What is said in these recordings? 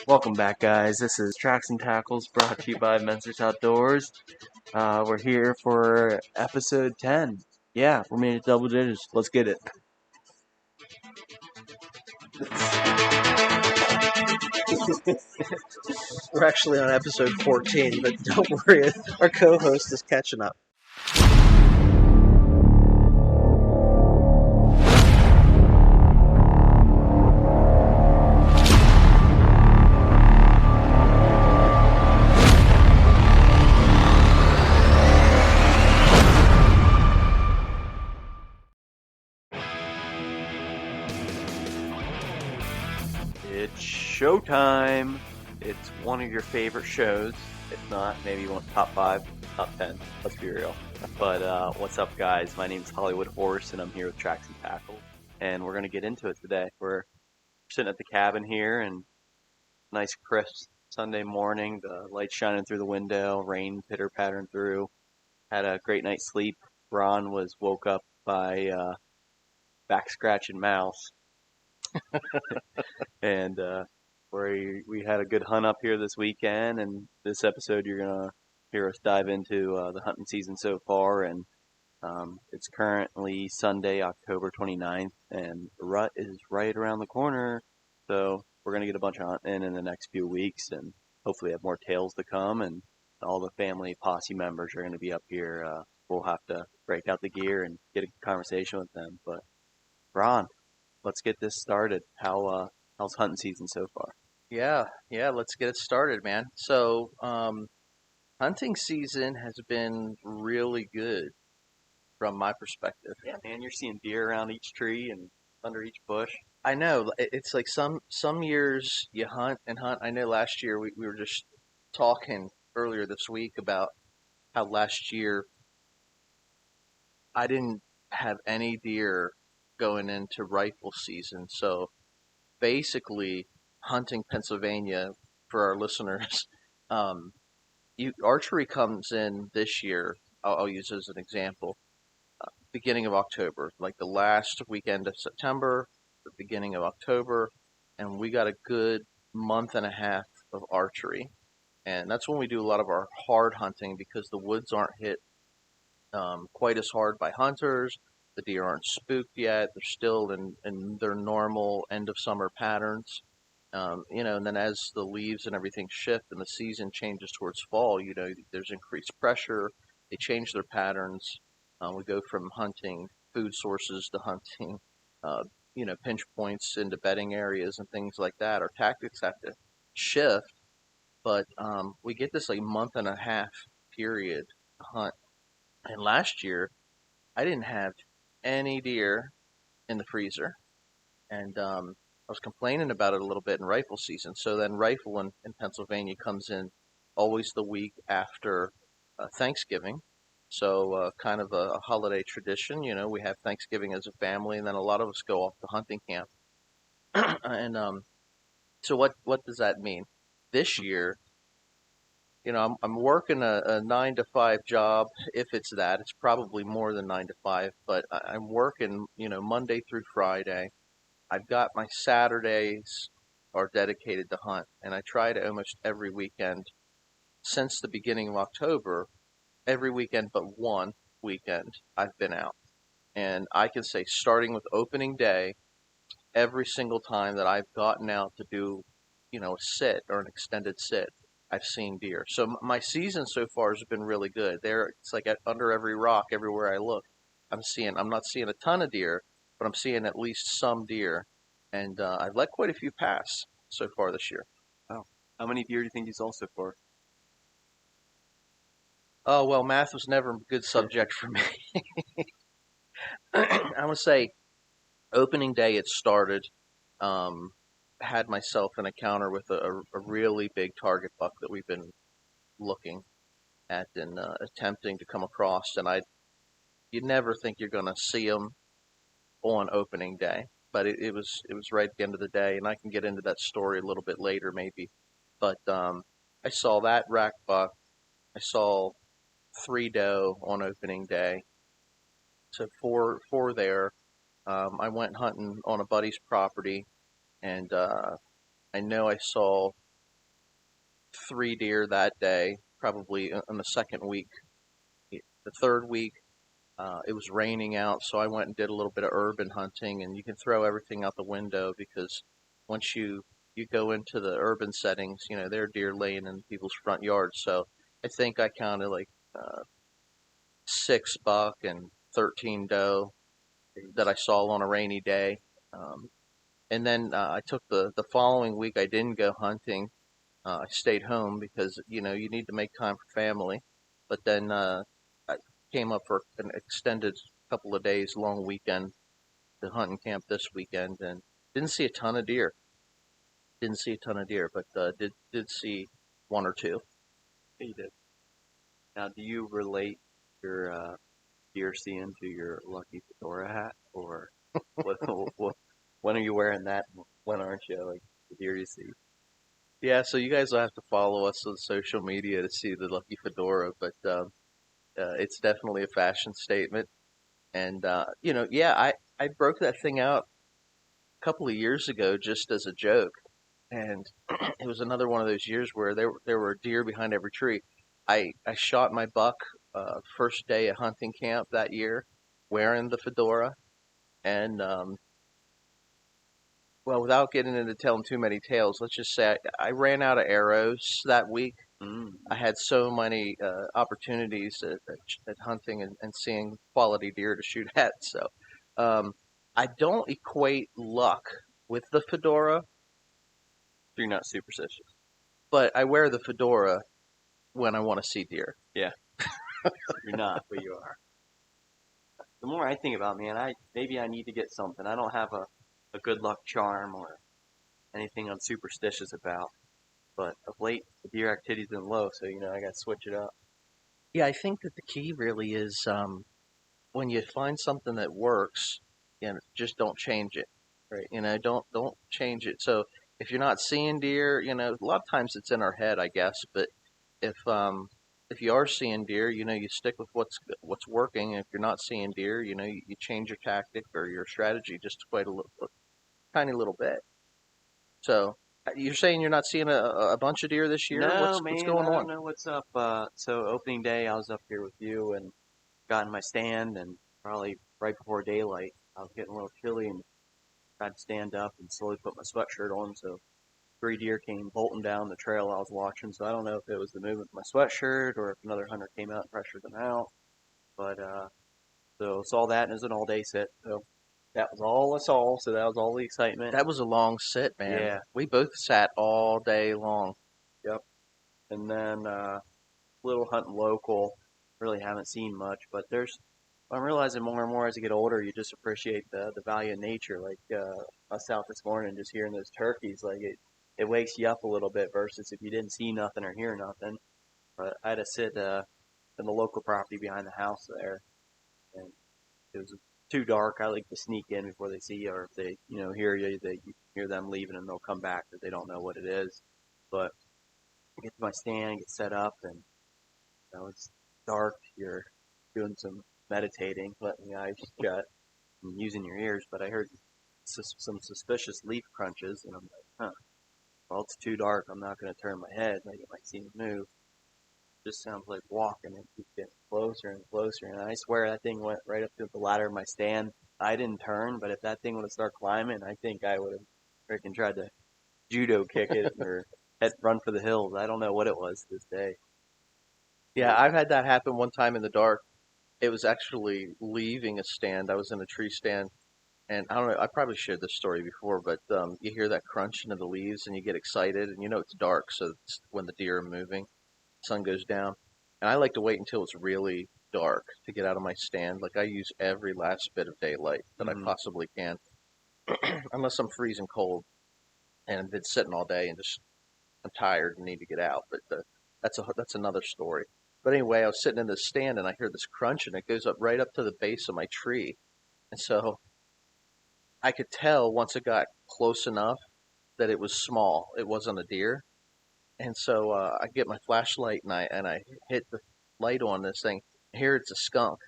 Welcome back, guys. This is Tracks and Tackles brought to you by Mentzer Outdoors. We're here for episode 10. Yeah, we're made it double digits. Let's get it. We're actually on episode 14, but don't worry, our co-host is catching up. It's showtime. It's one of your favorite shows. If not, maybe you want top 5, top 10. Let's be real. But what's up, guys? My name is Hollywood Horse, and I'm here with Tracks and Tackles. And we're going to get into it today. We're sitting at the cabin here, and nice crisp Sunday morning. The lights shining through the window, rain pitter-pattering through. Had a great night's sleep. Ron was woke up by back scratching mouse. And we had a good hunt up here this weekend, and this episode you're gonna hear us dive into the hunting season so far, and it's currently Sunday, October 29th, and the rut is right around the corner, so we're gonna get a bunch of hunting in the next few weeks, and hopefully have more tales to come, and all the family posse members are gonna be up here. We'll have to break out the gear and get a conversation with them, but Ron, let's get this started. How's hunting season so far? Yeah, let's get it started, man. So, hunting season has been really good from my perspective. Yeah, man, you're seeing deer around each tree and under each bush. I know it's like some years you hunt and hunt. I know last year we were just talking earlier this week about how last year I didn't have any deer going into rifle season. So basically, hunting Pennsylvania for our listeners, archery comes in this year. I'll use as an example. Beginning of October, like the last weekend of September, the beginning of October, and we got a good month and a half of archery. And that's when we do a lot of our hard hunting because the woods aren't hit quite as hard by hunters. The deer aren't spooked yet. They're still in their normal end of summer patterns. And then as the leaves and everything shift and the season changes towards fall, there's increased pressure. They change their patterns. We go from hunting food sources to hunting, pinch points into bedding areas and things like that. Our tactics have to shift, but we get this like month and a half period to hunt. And last year, I didn't have any deer in the freezer, and I was complaining about it a little bit in rifle season. So then rifle in Pennsylvania comes in always the week after Thanksgiving. So kind of a holiday tradition. We have Thanksgiving as a family, and then a lot of us go off to hunting camp. And so what does that mean? This year, I'm working a 9 to 5 job. If it's that, it's probably more than 9 to 5. But I'm working, Monday through Friday. I've got my Saturdays are dedicated to hunt, and I try to almost every weekend since the beginning of October. Every weekend but one weekend I've been out, and I can say starting with opening day, every single time that I've gotten out to do, a sit or an extended sit, I've seen deer. So my season so far has been really good. It's like under every rock, everywhere I look, I'm not seeing a ton of deer, but I'm seeing at least some deer, and I've let quite a few pass so far this year. Wow. How many deer do you think you saw so far? Oh, well, math was never a good subject for me. I would say opening day it started. Had myself an encounter with a really big target buck that we've been looking at and attempting to come across. And you never think you're going to see them on opening day, but it was right at the end of the day, and I can get into that story a little bit later maybe. But I saw that rack buck. I saw 3 doe on opening day, so four there, I went hunting on a buddy's property, and I know I saw 3 deer that day, probably in the second week. The third week, it was raining out, so I went and did a little bit of urban hunting, and you can throw everything out the window because once you go into the urban settings, there are deer laying in people's front yards. So I think I counted like 6 buck and 13 doe that I saw on a rainy day. And then I took the following week. I didn't go hunting. I stayed home because you need to make time for family. But then I came up for an extended couple of days, long weekend, to hunting camp this weekend, and didn't see a ton of deer. Didn't see a ton of deer, but did see one or two. Yeah, you did. Now, do you relate your deer seeing to your lucky fedora hat, or what, what, when are you wearing that? And when aren't you? Like the deer you see. Yeah, so you guys will have to follow us on social media to see the lucky fedora, but it's definitely a fashion statement. And yeah, I broke that thing out a couple of years ago just as a joke, and it was another one of those years where there were deer behind every tree. I shot my buck first day at hunting camp that year, wearing the fedora, and well, without getting into telling too many tales, let's just say I ran out of arrows that week. Mm. I had so many opportunities at hunting and seeing quality deer to shoot at. So um, I don't equate luck with the fedora, You're not superstitious. but I wear the fedora when I want to see deer. Yeah, you're not, but you are. The more I think about, man, maybe I need to get something. I don't have a good luck charm or anything I'm superstitious about. But of late, the deer activity's been low, so I got to switch it up. Yeah, I think that the key really is when you find something that works, just don't change it. Right? Don't change it. So if you're not seeing deer, a lot of times it's in our head, I guess. But if if you are seeing deer, you stick with what's working. And if you're not seeing deer, you change your tactic or your strategy just quite a tiny little bit. So you're saying you're not seeing a bunch of deer this year? No, What's man, going I on? don't know what's up. So opening day, I was up here with you and got in my stand, and probably right before daylight, I was getting a little chilly and tried to stand up and slowly put my sweatshirt on. So 3 deer came bolting down the trail I was watching. So I don't know if it was the movement of my sweatshirt or if another hunter came out and pressured them out. But so saw that, and it was an all day sit. So that was all I saw. So that was all the excitement. That was a long sit, man. Yeah. We both sat all day long. Yep. And then little hunting local. Really haven't seen much, but I'm realizing more and more as I get older, you just appreciate the value of nature. Like us out this morning, just hearing those turkeys, like it wakes you up a little bit versus if you didn't see nothing or hear nothing. But I had to sit in the local property behind the house there, and it was too dark. I like to sneak in before they see you, or if they hear you, you hear them leaving and they'll come back because they don't know what it is. But I get to my stand, get set up, and it's dark. You're doing some meditating, letting the eyes shut, and using your ears. But I heard some suspicious leaf crunches, and I'm like, huh. Well, it's too dark. I'm not going to turn my head. Like it might see me move. Just sounds like walking. It keeps getting closer and closer. And I swear that thing went right up to the ladder of my stand. I didn't turn, but if that thing would have started climbing, I think I would have freaking tried to judo kick it or head run for the hills. I don't know what it was this day. Yeah, I've had that happen one time in the dark. It was actually leaving a stand. I was in a tree stand, and I don't know. I probably shared this story before, but you hear that crunching of the leaves, and you get excited, and it's dark, so it's when the deer are moving, sun goes down, and I like to wait until it's really dark to get out of my stand. Like I use every last bit of daylight that I Mm-hmm. possibly can, unless I'm freezing cold and I've been sitting all day and just I'm tired and need to get out. But that's another story. But anyway, I was sitting in this stand and I hear this crunch and it goes up right up to the base of my tree. And so I could tell once it got close enough that it was small. It wasn't a deer. And so I get my flashlight and I hit the light on this thing. Here it's a skunk.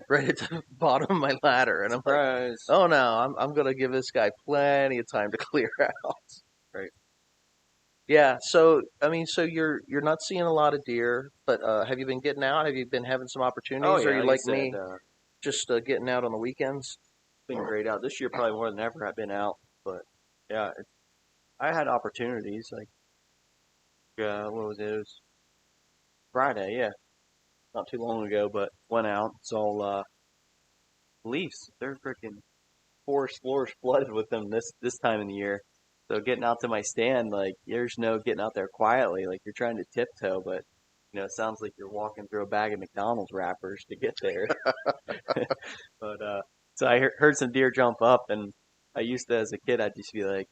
right at the bottom of my ladder, and I'm like, Surprise. oh no, I'm gonna give this guy plenty of time to clear out. Right. Yeah, so I mean, so you're not seeing a lot of deer, but have you been getting out? Have you been having some Oh opportunities, or are yeah, you like I like said, me, just getting out on the weekends? been great out this year, probably more than ever I've been out. But yeah, I had opportunities. Like what was it? It was Friday, yeah, not too long ago. But went out, saw leaves. They're freaking forest floors flooded with them this time of the year. So getting out to my stand, like there's no getting out there quietly. Like you're trying to tiptoe, but it sounds like you're walking through a bag of McDonald's wrappers to get there. But so I heard some deer jump up, and I used to, as a kid, I'd just be like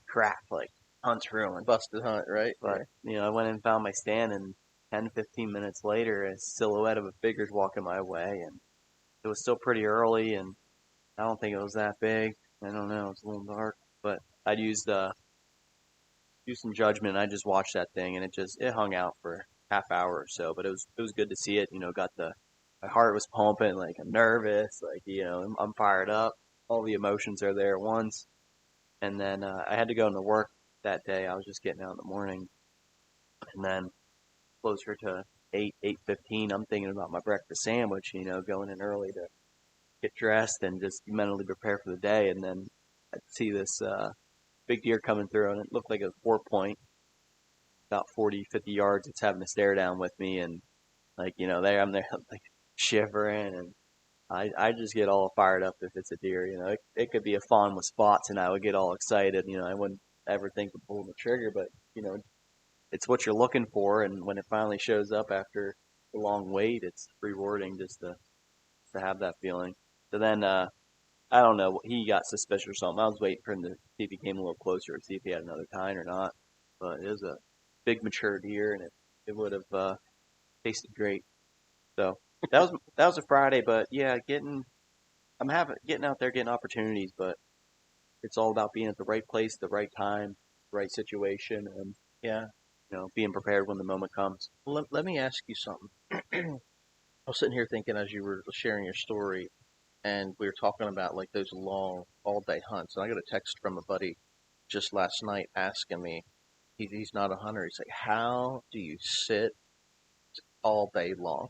crap, like hunt's ruined. Busted hunt, right? But I went and found my stand, and 10, 15 minutes later, a silhouette of a figure's walking my way, and it was still pretty early, and I don't think it was that big. I don't know, it's a little dark, but I'd used some judgment. I just watched that thing, and it hung out for a half hour or so, but it was good to see it. Got my heart was pumping, like I'm nervous, like I'm fired up. All the emotions are there at once, and then I had to go into work that day. I was just getting out in the morning, and then closer to 8:15, I'm thinking about my breakfast sandwich. Going in early to get dressed and just mentally prepare for the day, and then I see this big deer coming through, and it looked like a 4 point, about 40, 50 yards. It's having a stare down with me, and like I'm there like shivering, and I just get all fired up if it's a deer. It could be a fawn with spots, and I would get all excited. I wouldn't ever think of pulling the trigger, but it's what you're looking for, and when it finally shows up after a long wait, it's rewarding just to have that feeling. So then I don't know. He got suspicious or something. I was waiting for him to see if he came a little closer, see if he had another tine or not. But it was a big mature deer, and it would have tasted great. So that was a Friday. But yeah, getting out there, getting opportunities. But it's all about being at the right place, the right time, right situation, and Yeah. being prepared when the moment comes. Well, let me ask you something. I was sitting here thinking as you were sharing your story, and we were talking about like those long all day hunts. And I got a text from a buddy just last night asking me, he's not a hunter. He's like, how do you sit all day long?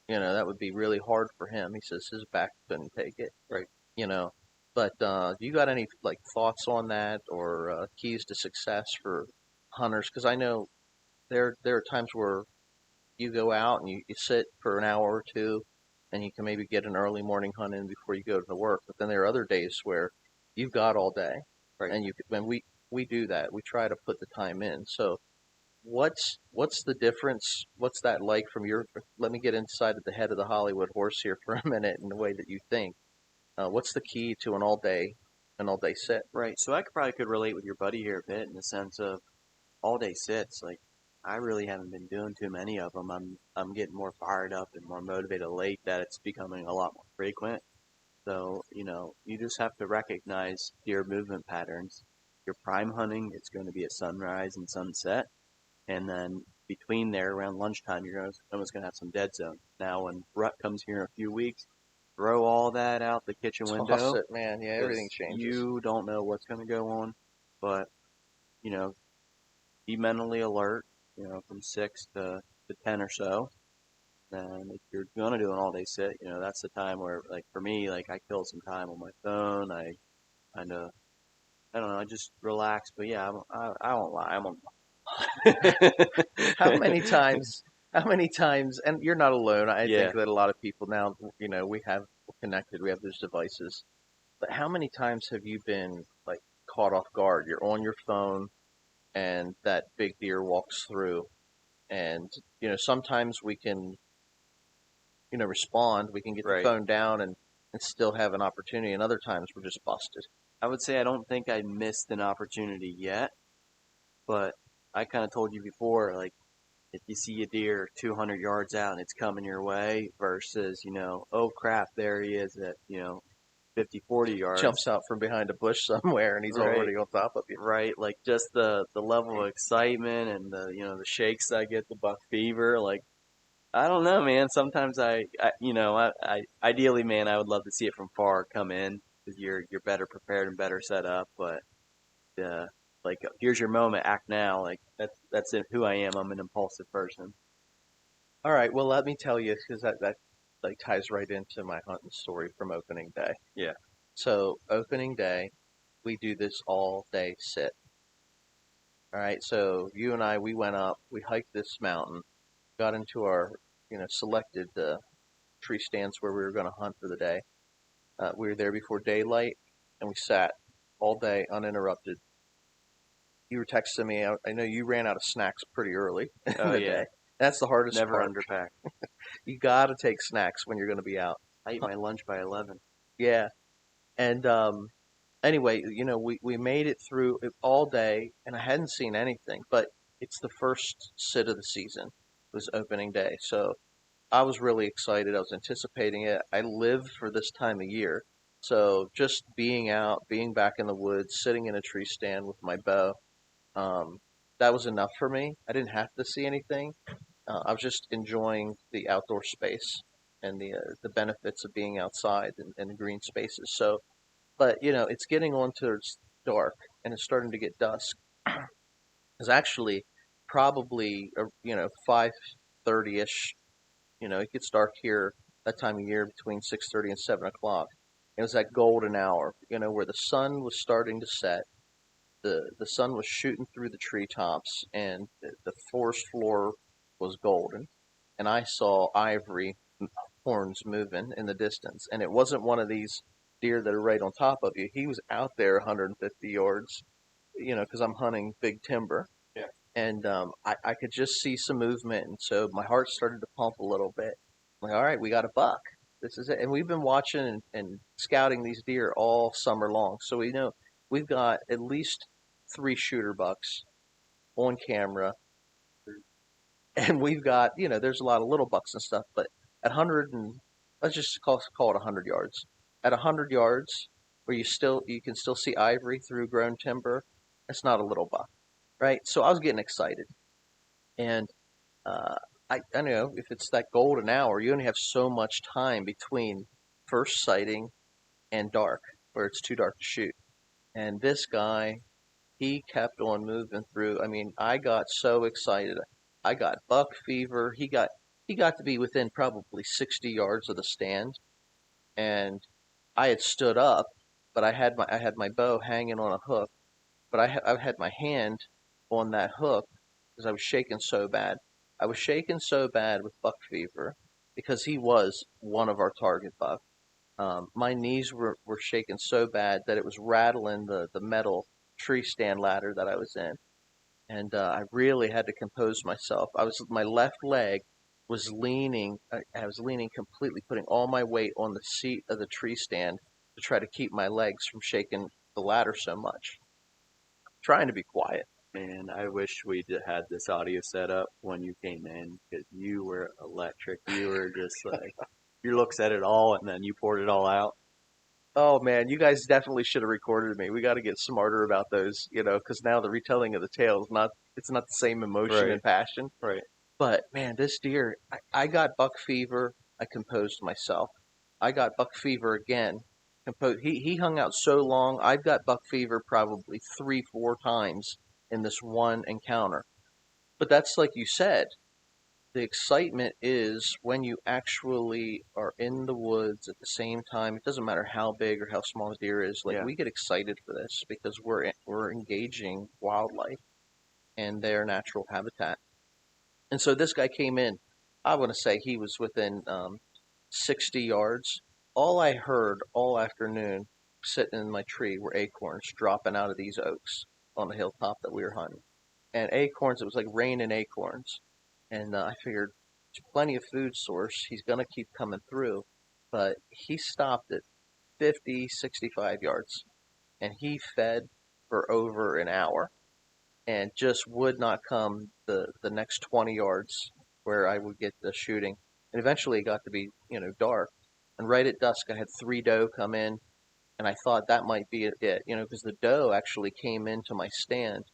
That would be really hard for him. He says his back couldn't take it. Right. You know, but you got any like thoughts on that or keys to success for hunters? Because I know there are times where you go out and you sit for an hour or two, and you can maybe get an early morning hunt in before you go to work. But then there are other days where you've got all day, Right. and when we do that, we try to put the time in. So what's the difference? What's that like from your? Let me get inside of the head of the Hollywood horse here for a minute in the way that you think. What's the key to an all day sit? Right. So I probably could relate with your buddy here a bit in the sense of all day sits. Like I really haven't been doing too many of them. I'm getting more fired up and more motivated late that it's becoming a lot more frequent. So you just have to recognize your movement patterns. Your prime hunting, it's going to be at sunrise and sunset, and then between there around lunchtime, you're almost going to have some dead zone. Now, when rut comes here in a few weeks, throw all that out the kitchen Toss window it, man. Yeah, because everything changes. you don't know what's going to go on. But you know, be mentally alert. From 6 to 10 or so. And if you're gonna do an all day sit, that's the time where, like for me, like I kill some time on my phone. I kind of, I don't know, I just relax. But yeah, I won't lie, I'm on. How many times? How many times? And you're not alone. I Yeah, think that a lot of people now, we're connected. We have those devices. But how many times have you been like caught off guard? You're on your phone, and that big deer walks through, and sometimes we can respond. We can get the right. phone down and still have an opportunity. And other times we're just busted. I would say I don't think I missed an opportunity yet, but I kind of told you before, like if you see a deer 200 yards out and it's coming your way versus, oh crap, there he is at, 50, 40 yards. Jumps out from behind a bush somewhere, and he's Right, already on top of you. right. Like just the level of excitement and the shakes I get, the buck fever. Like I don't know, man. Sometimes I ideally, man, I would love to see it from far come in because you're better prepared and better set up. But like, here's your moment, act now. Like that's it, who I am. I'm an impulsive person. All right, well, let me tell you, because that like ties right into my hunting story from opening day. Yeah. So opening day, we do this all day sit. All right, so you and I, we went up, we hiked this mountain, got into our, selected tree stands where we were going to hunt for the day. We were there before daylight, and we sat all day uninterrupted. You were texting me. I know you ran out of snacks pretty early in Oh the yeah. day. That's the hardest Never part. underpack. You got to take snacks when you're going to be out. I eat my lunch by 11. Yeah. And anyway, we made it through it all day, and I hadn't seen anything, but it's the first sit of the season. It was opening day. So I was really excited. I was anticipating it. I live for this time of year. So just being out, being back in the woods, sitting in a tree stand with my bow, um, that was enough for me. I didn't have to see anything. I was just enjoying the outdoor space and the benefits of being outside and the green spaces. So, but it's getting on towards dark and it's starting to get dusk. It's actually probably 5:30 ish. It gets dark here that time of year between 6:30 and 7 o'clock. It was that golden hour, where the sun was starting to set. The sun was shooting through the treetops, and the forest floor was golden. And I saw ivory horns moving in the distance, and it wasn't one of these deer that are right on top of you. He was out there 150 yards, because I'm hunting big timber, Yeah. and I could just see some movement, and so my heart started to pump a little bit. I'm like, all right, we got a buck. This is it. And we've been watching and scouting these deer all summer long, so we know we've got at least three shooter bucks on camera, and we've got there's a lot of little bucks and stuff, but at 100 and let's just call it 100 yards. At 100 yards, where you can still see ivory through grown timber, that's not a little buck, right? So I was getting excited, and uh, I know if it's that golden hour, you only have so much time between first sighting and dark, where it's too dark to shoot. And this guy, he kept on moving through. I mean, I got so excited. I got buck fever. He got to be within probably 60 yards of the stand, and I had stood up, but I had my bow hanging on a hook, but I had my hand on that hook because I was shaking so bad. I was shaking so bad with buck fever because he was one of our target buck. My knees were shaking so bad that it was rattling the metal tree stand ladder that I was in, and I really had to compose myself. My left leg was leaning. I was leaning completely, putting all my weight on the seat of the tree stand to try to keep my legs from shaking the ladder so much. Trying to be quiet. Man, I wish we'd had this audio set up when you came in because you were electric. You were just like, your looks at it all and then you poured it all out. Oh man, you guys definitely should have recorded me. We got to get smarter about those, because now the retelling of the tale is not it's not the same emotion Right, and passion. right. But man, this deer, I got buck fever. I composed myself. I got buck fever again. He hung out so long. I've got buck fever probably 3, 4 times in this one encounter. But that's like you said. The excitement is when you actually are in the woods at the same time. It doesn't matter how big or how small the deer is. Like Yeah. we get excited for this because we're engaging wildlife and their natural habitat. And so this guy came in. I want to say he was within 60 yards. All I heard all afternoon sitting in my tree were acorns dropping out of these oaks on the hilltop that we were hunting. And acorns, it was like raining acorns. And I figured there's plenty of food source. He's going to keep coming through. But he stopped at 50, 65 yards. And he fed for over an hour and just would not come the next 20 yards where I would get the shooting. And eventually it got to be, dark. And right at dusk, I had 3 doe come in, and I thought that might be it, because the doe actually came into my stand.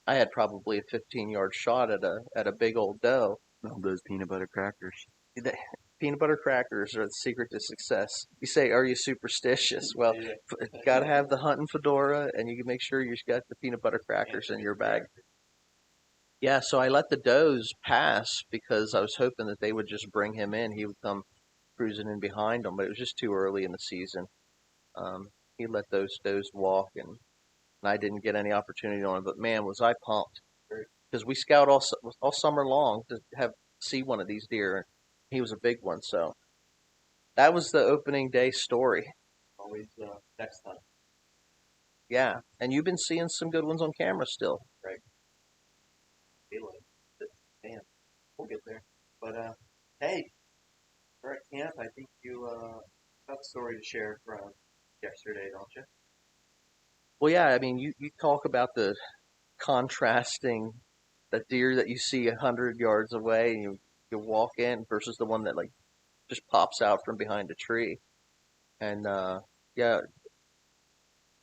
I had probably a 15-yard shot at a big old doe, Love those peanut butter crackers. The peanut butter crackers are the secret to success. You say, are you superstitious? Well, got to have the hunting fedora, and you can make sure you've got the peanut butter crackers in your bag. Yeah, so I let the does pass because I was hoping that they would just bring him in. He would come cruising in behind them, but it was just too early in the season. He let those does walk, and I didn't get any opportunity on him. But man, was I pumped because we scout all summer long to have see one of these deer. He was a big one, so that was the opening day story. Always next time. Yeah, and you've been seeing some good ones on camera still. Right. Feeling it. Man, we'll get there. But hey, we're at camp. I think you got a story to share from yesterday, don't you? Well, yeah, I mean, you talk about the contrasting the deer that you see 100 yards away and you walk in versus the one that like just pops out from behind a tree. And yeah,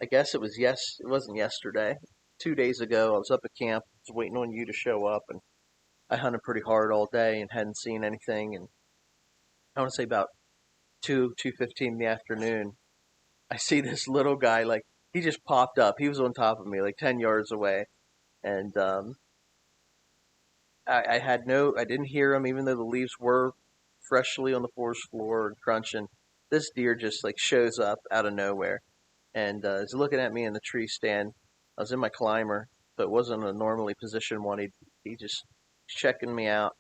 I guess it wasn't yesterday. 2 days ago, I was up at camp, was waiting on you to show up, and I hunted pretty hard all day and hadn't seen anything. And I want to say about 2:15 in the afternoon, I see this little guy like he just popped up. He was on top of me, like 10 yards away, and I didn't hear him, even though the leaves were freshly on the forest floor and crunching. This deer just like shows up out of nowhere and is looking at me in the tree stand. I was in my climber, so it wasn't a normally positioned one. He just checking me out,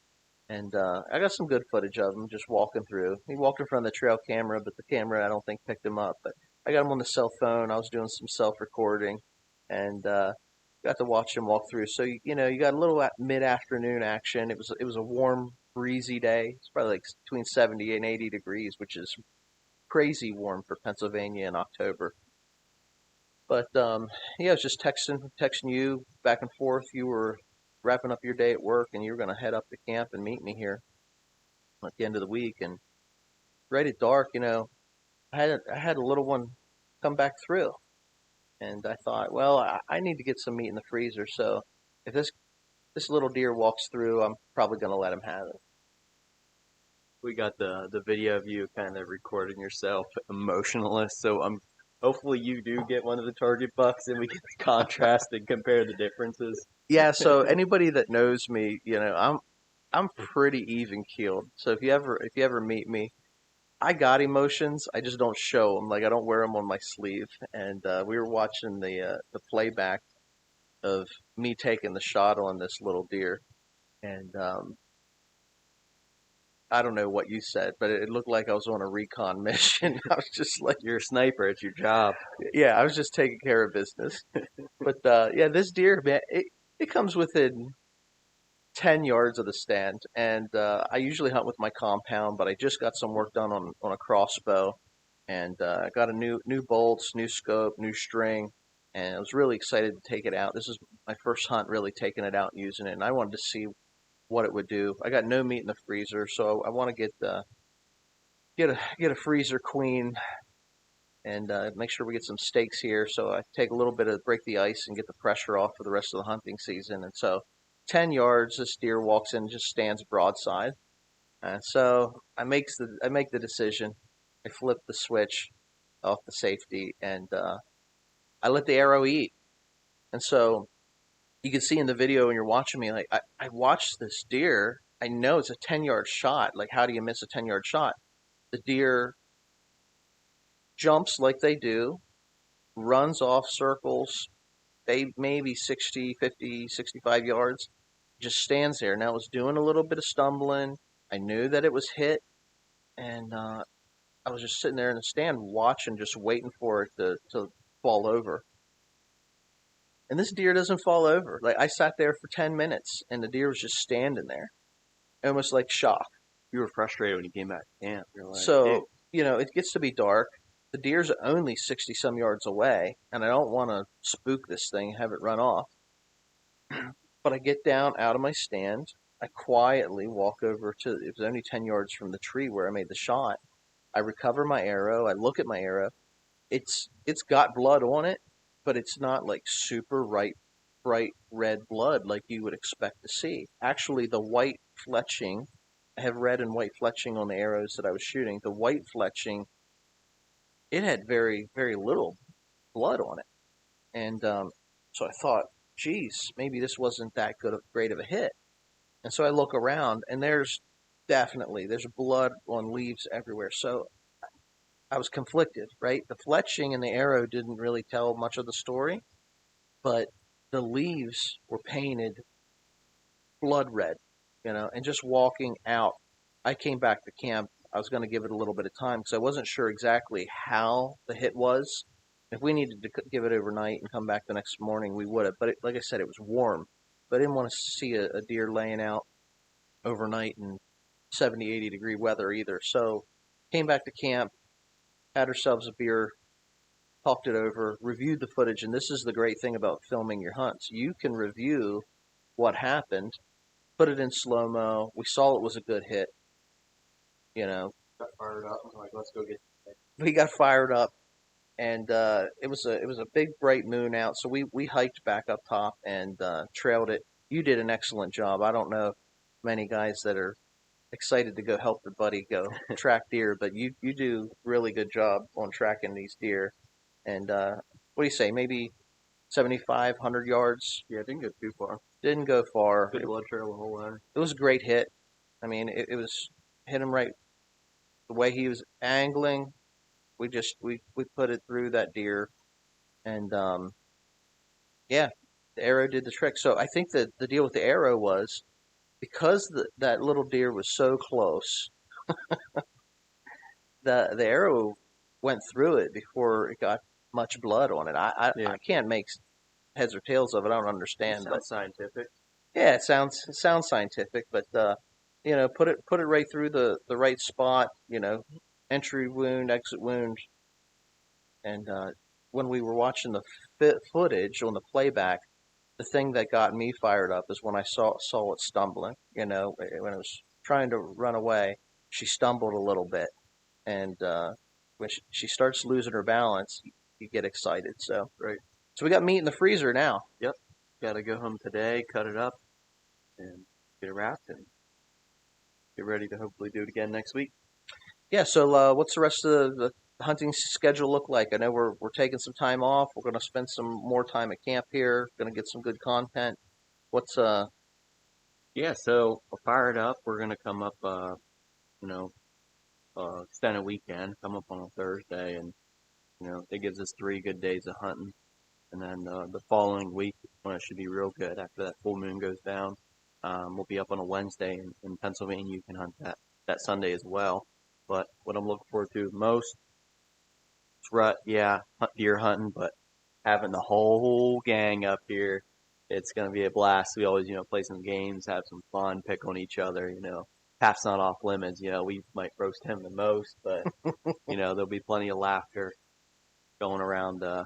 and I got some good footage of him just walking through. He walked in front of the trail camera, but the camera I don't think picked him up. But I got him on the cell phone. I was doing some self recording, and got to watch him walk through. So you got a little mid afternoon action. It was a warm, breezy day. It's probably like between 70 and 80 degrees, which is crazy warm for Pennsylvania in October. But yeah, I was just texting you back and forth. You were wrapping up your day at work, and you were going to head up to camp and meet me here at the end of the week. And right at dark, I had a little one come back through, and I thought, well, I need to get some meat in the freezer. So if this little deer walks through, I'm probably going to let him have it. We got the video of you kind of recording yourself emotionless. So hopefully you do get one of the target bucks and we can contrast and compare the differences. Yeah. So anybody that knows me, I'm pretty even keeled. So if you ever meet me, I got emotions. I just don't show them. Like I don't wear them on my sleeve. And we were watching the playback of me taking the shot on this little deer, and I don't know what you said, but it looked like I was on a recon mission. I was just like, You're a sniper. It's your job. yeah, I was just taking care of business. But yeah, this deer, man, it comes within 10 yards of the stand, and I usually hunt with my compound, but I just got some work done on a crossbow, and I got a new bolts, new scope, new string, and I was really excited to take it out. This is my first hunt really taking it out and using it, and I wanted to see what it would do. I got no meat in the freezer, so I want to get a freezer queen and make sure we get some steaks here. So I take a little bit of break the ice and get the pressure off for the rest of the hunting season. And so 10 yards, this deer walks in and just stands broadside. And so I make the decision. I flip the switch off the safety and I let the arrow eat. And so you can see in the video when you're watching me, like I watched this deer. I know it's a 10-yard shot. Like, how do you miss a 10-yard shot? The deer jumps like they do, runs off circles, they maybe 60, 50, 65 yards, just stands there. Now it was doing a little bit of stumbling. I knew that it was hit, and I was just sitting there in the stand watching, just waiting for it to fall over. And this deer doesn't fall over. Like I sat there for 10 minutes, and the deer was just standing there, almost like shock. You were frustrated when you came back to camp. You're like, So, it gets to be dark. The deer's only 60 some yards away, and I don't want to spook this thing and have it run off. But I get down out of my stand. I quietly walk over to, it was only 10 yards from the tree where I made the shot. I recover my arrow. I look at my arrow. It's got blood on it, but it's not like super bright red blood like you would expect to see. Actually, the white fletching. I have red and white fletching on the arrows that I was shooting. The white fletching, it had very, very little blood on it. And so I thought, geez, maybe this wasn't that great of a hit. And so I look around, and there's blood on leaves everywhere. So I was conflicted, right? The fletching and the arrow didn't really tell much of the story, but the leaves were painted blood red, and just walking out, I came back to camp. I was going to give it a little bit of time because I wasn't sure exactly how the hit was. If we needed to give it overnight and come back the next morning, we would have. But like I said, it was warm. But I didn't want to see a deer laying out overnight in 70, 80-degree weather either. So came back to camp, had ourselves a beer, talked it over, reviewed the footage. And this is the great thing about filming your hunts. You can review what happened, put it in slow-mo. We saw it was a good hit. Got fired up. I'm like, let's go get it. We got fired up, and it was a big bright moon out. So we hiked back up top and trailed it. You did an excellent job. I don't know many guys that are excited to go help their buddy go track deer, but you do really good job on tracking these deer. And what do you say? Maybe 75, 100 yards? Yeah, it didn't go too far. Didn't go far. Good blood trail the whole way. It was a great hit. I mean, it was hit him right the way he was angling. We put it through that deer, and yeah, the arrow did the trick. So I think that the deal with the arrow was because that little deer was so close, the arrow went through it before it got much blood on it. I can't make heads or tails of it. I don't understand. Sounds scientific. Yeah, it sounds scientific, but put it right through the right spot. Entry wound, exit wound, and when we were watching the footage on the playback, the thing that got me fired up is when I saw it stumbling. When it was trying to run away, she stumbled a little bit, and when she starts losing her balance, you get excited. So right. So we got meat in the freezer now. Yep. Got to go home today, cut it up, and get it wrapped, and get ready to hopefully do it again next week. Yeah. So what's the rest of the hunting schedule look like? I know we're taking some time off. We're going to spend some more time at camp here. Going to get some good content. What's Yeah. So we'll fire it up. We're going to come up, extended weekend. Come up on a Thursday, and it gives us 3 good days of hunting. And then the following week, when it should be real good after that full moon goes down, we'll be up on a Wednesday in Pennsylvania. You can hunt that Sunday as well. But what I'm looking forward to most is deer hunting, but having the whole gang up here, it's going to be a blast. We always, play some games, have some fun, pick on each other, Pat's not off limits, we might roast him the most, but, there'll be plenty of laughter going around the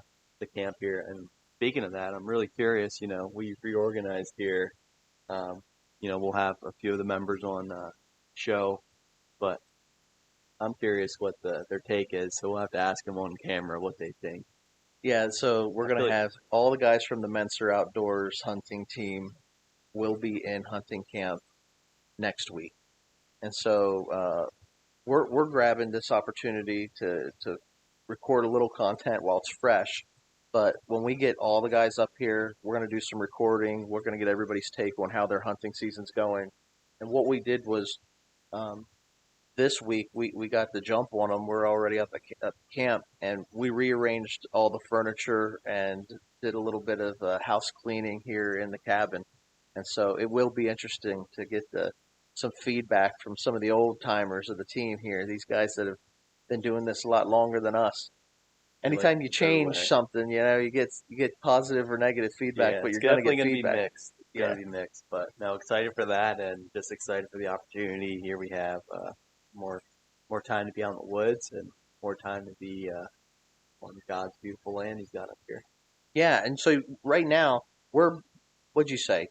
camp here. And speaking of that, I'm really curious, we reorganized here. We'll have a few of the members on show, but I'm curious what their take is, so we'll have to ask them on camera what they think. Yeah, so we're going to have all the guys from the Mentzer Outdoors hunting team will be in hunting camp next week. And so we're grabbing this opportunity to record a little content while it's fresh. But when we get all the guys up here, we're going to do some recording. We're going to get everybody's take on how their hunting season's going. And what we did was this week we got the jump on them. We're already up at camp, and we rearranged all the furniture and did a little bit of house cleaning here in the cabin. And so it will be interesting to get some feedback from some of the old timers of the team here, these guys that have been doing this a lot longer than us. Anytime you change something, you get positive or negative feedback, but you're going to get feedback. Mixed. It's going to be mixed, but no, excited for that, and just excited for the opportunity. Here we have more time to be out in the woods and more time to be on God's beautiful land He's got up here. Yeah, and so right now what'd you say?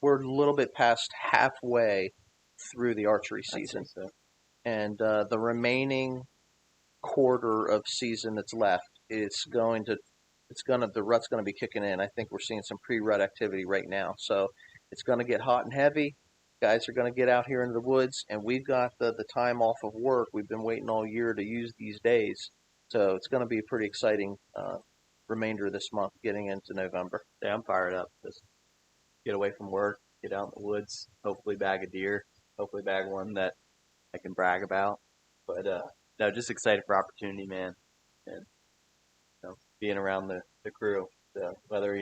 We're a little bit past halfway through the archery season, so. And the remaining quarter of season that's left, the rut's going to be kicking in. I think we're seeing some pre-rut activity right now, so it's going to get hot and heavy. Guys are going to get out here into the woods, and we've got the time off of work. We've been waiting all year to use these days. So it's going to be a pretty exciting remainder of this month getting into November. Yeah, I'm fired up. Just get away from work, get out in the woods, hopefully bag a deer, hopefully bag one that I can brag about. But no, just excited for opportunity, man, and being around the crew. So whether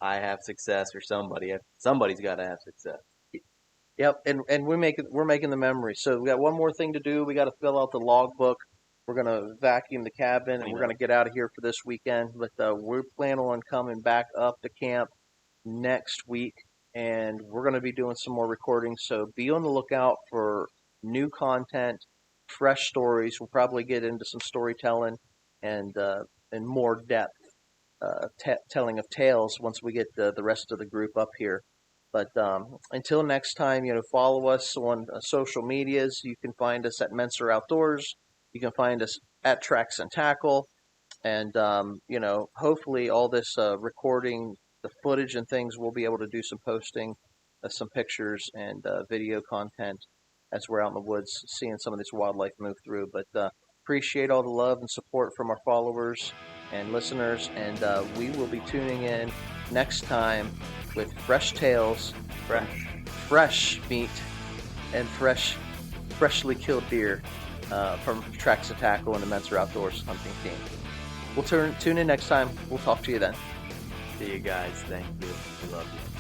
I have success or somebody's got to have success. Yep, and we're making the memory. So we got one more thing to do. We got to fill out the logbook. We're gonna vacuum the cabin, and we're gonna get out of here for this weekend. But we're planning on coming back up to camp next week, and we're gonna be doing some more recordings. So be on the lookout for new content, fresh stories. We'll probably get into some storytelling and more depth telling of tales once we get the rest of the group up here. But until next time, follow us on social medias. You can find us at Mentzer Outdoors. You can find us at Tracks and Tackle. And, hopefully all this recording, the footage and things, we'll be able to do some posting, some pictures and video content as we're out in the woods seeing some of this wildlife move through. But appreciate all the love and support from our followers and listeners. And we will be tuning in next time with fresh tales, fresh meat, and freshly killed deer from Tracks and Tackle and the Mentzer Outdoors hunting team. We'll tune in next time. We'll talk to you then. See you guys. Thank you. We love you.